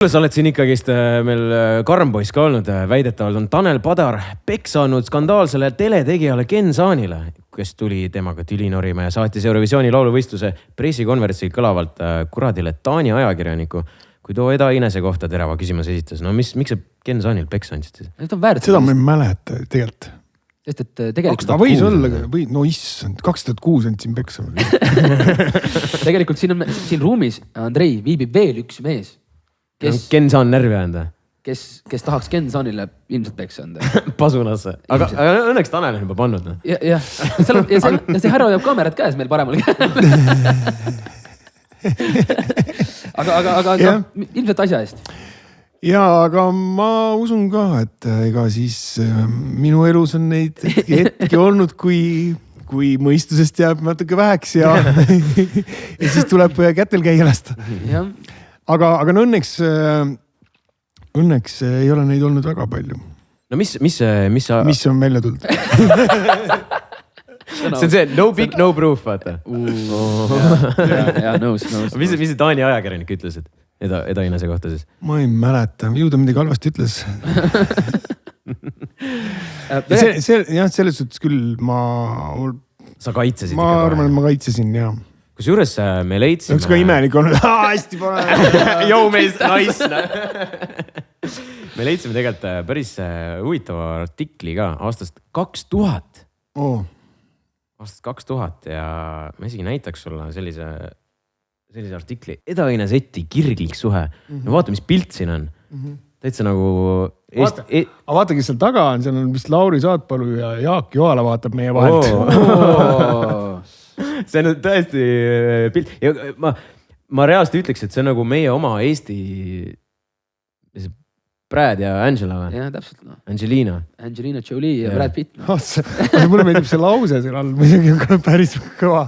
Sa oled siin ikkagist meil Karmpoiss ka olnud, väidetavalt on Tanel Padar peksa andnud skandaalsele teletegijale Ken Saanile, kes tuli temaga tülinorima ja saatis Eurovisiooni lauluvõistluse pressikonverentsil kõlavalt kuradile Taani ajakirjaniku, kui too Eda Inese kohta terava küsimus esitas. No miks sa Ken Saanil peksa andsid? Seda ma ei mäleta tegelikult. Sest et tegelikult... Võis olla, no issand, 2006 andsin peksa. Tegelikult siin ruumis, Andrei, viibib veel üks mees. Ken Saan närvi anda. Kes tahaks Ken Saanile ilmselt peksa anda. Pasunasse. Aga õnneks Tanel on juba pannud. Ja see härra hoiab kaamerat käes meil paremal käel. Aga ilmselt asja eest. Ja, aga ma usun ka, et ega siis minu elus on neid hetki olnud, kui mõistusest jääb natuke väheks ja siis tuleb kätel käia lasta. Aga no õnneks ei ole neid olnud väga palju. No mis on välja tulnud? See on see no big, no proof, vaata. Ja, nõus. Mis see Taani ajakirjanik ütles, et Eda Inese kohta siis? Ma ei mäleta, ju ta midagi halvasti ütles. Selles suhtes küll Sa kaitsesid ma arvan, et ma kaitsesin, jah. Kusjuures me leidsime... Üks ka imelik on, hästi pane. Jou meist, nice. Me leidsime tegelikult päris huvitava artikli ka aastast 2000. Aastast 2000 ja ma isegi näitaks sulle sellise artikli. Eda Ines Etti kirglik suhe. No vaata, mis pilt siin on. Täitsa nagu... Vaata, kes seal taga on, seal on vist Lauri Saatpalu ja Jaak Joala vaatab meie vahelt. See on tõesti pilt. Ja ma reaalselt ütleks, et see on nagu meie oma Eesti Brad ja Angela. Ja, täpselt. No. Angelina Jolie ja Brad Pitt. No. Mulle meeldib see lause seal all, muidugi on päris kõva.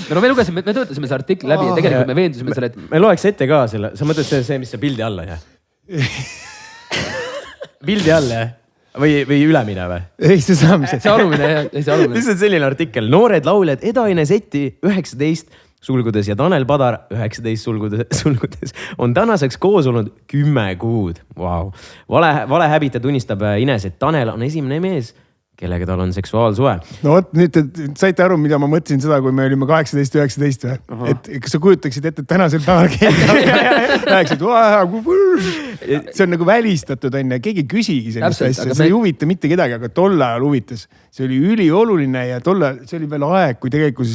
No me töötasime see artikli läbi ja tegelikult me veendusime selle, et... Me loeks ette ka selle. Sa mõtled see, mis see pildi alla, jah? Pildi alla, jah? Või ülemine või? Ei, see saamine. See alumine, jah. Lihtsalt selline artikkel. Noored lauljad Eda Ines Etti 19 sulgudes ja Tanel Padar 19 sulgudes on tänaseks koos olnud 10 kuud. Wow. Vale häbita tunnistab Ines, et Tanel on esimene mees, kellega tal on seksuaalsuhe. No vot, nüüd saite aru, mida ma mõtlesin seda, kui me olime 18-19 või? Et kas sa kujutaksid ette tänasel päeval rääksid, see on nagu välistatud, keegi küsigi sellist asja, see ei huvita mitte kedagi, aga tol ajal huvitas. See oli ülioluline ja see oli veel aeg, kui tegelikult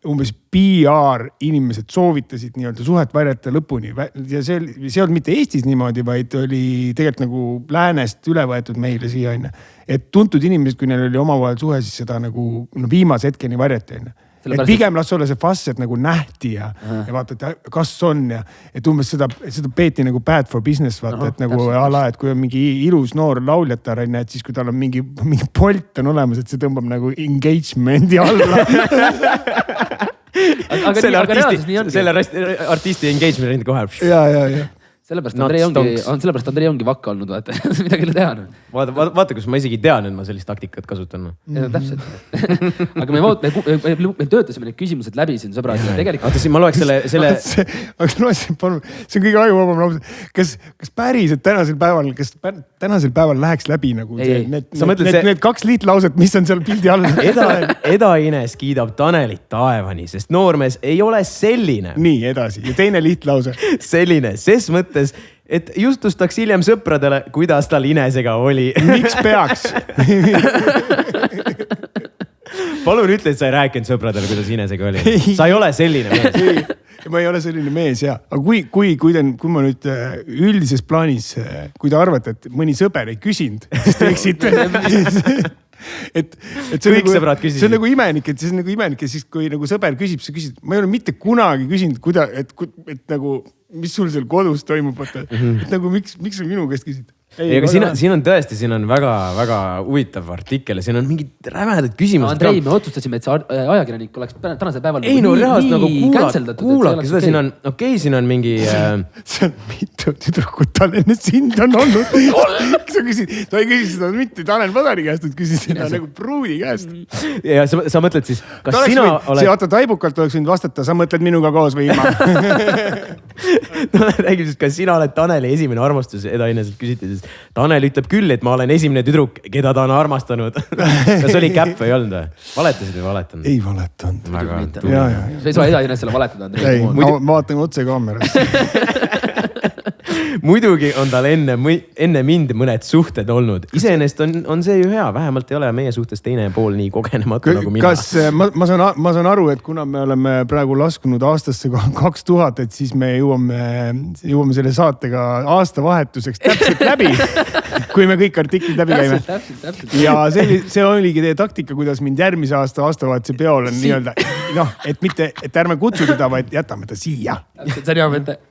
umbes PR inimesed soovitasid nii-öelda suhet varjata lõpuni. Ja see ei olnud mitte Eestis niimoodi, vaid oli tegelikult nagu läänest üle võetud meile siia. Et tuntud inimesed, kui neil oli omavahel suhe, siis seda nagu viimase hetkeni varjati. Et pigem las olla see fass, et nagu nähti ja vaata, et kas on ja et umbes seda peeti nagu bad for business, vaata, et nagu ala, et kui on mingi ilus noor lauljatar, et siis kui tal on mingi polt on olemas, et see tõmbab nagu engagement'i alla. Selle artisti engagement'i kohe. Ja. Sellepärast Andrei ongi vakka olnud, vaata. Mida küll teha. Vaata, kus ma isegi tean, et ma sellist taktikat kasutan. Täpselt. Aga me töötasime need küsimused läbi siin sõbrad. Oota, siin ma loeks selle... See on kõige ajuvabam lause. Kas päriselt tänasel päeval läheks läbi nagu need 2 liitlauset, mis on seal pildi all? Eda Ines kiidab Tanelit taevani, sest noormees ei ole selline. Nii, edasi. Ja teine liitlause. Selline, ses mõttes, et justustaks hiljem sõpradele, kuidas tal Inesega oli. Miks peaks? Palun ütle, et sa ei rääkinud sõpradele, kuidas Inesega oli. Sa ei ole selline mees. Ma ei ole selline mees, jah. Aga kui ma nüüd üldises plaanis, kui te arvate, et mõni sõber ei küsinud, siis teeksite... see on nagu imenik, et siis kui nagu sõber küsib, sa küsid, ma ei ole mitte kunagi küsinud, et nagu, mis sul seal kodus toimub, et nagu miks sa minu käest küsid? aga siin on tõesti, siin on väga-väga huvitav artikkel ja siin on mingid rävedad küsimused. Andrei, me otsustasime, et see ajakirjanik oleks tänasel päeval ei no reaalselt nagu kuulake seda, siin on, siin on mingi... See on mitu tüdrukut tal enne sind on olnud. Ta ei küsi seda mitte Tanel Padari käest, et küsi seda nagu pruudi käest. Ja sa mõtled siis, kas sina oled... See vaata taibukalt oleks võinud vastata, sa mõtled minuga koos või ilma. Räägib siis, kas sina oled Taneli esimene armastus, edaineselt küsiti siis. Tanel ütleb küll, et ma olen esimene tüdruk, keda ta on armastanud. Kas oli käpp või olnud või? Valetasid või valetanud? Ei valetanud. Väga tuli. Sa ei saa edainesele valetada, Andrei. Ei, ma vaatan otse kaamerasse. Muidugi on tal enne mind mõned suhted olnud. Iseenesest on see ju hea, vähemalt ei ole meie suhtes teine pool nii kogenematu nagu mina. Kas ma saan aru, et kuna me oleme praegu laskunud aastasse 2000, et siis me jõuame selle saatega aastavahetuseks täpselt läbi, kui me kõik artiklid läbi käime. Täpselt. Ja see oligi teie taktika, kuidas mind järgmise aastavahetuse peol on nii-öelda, et ärme kutsu teda, vaid jätame ta siia. See on hea mõte.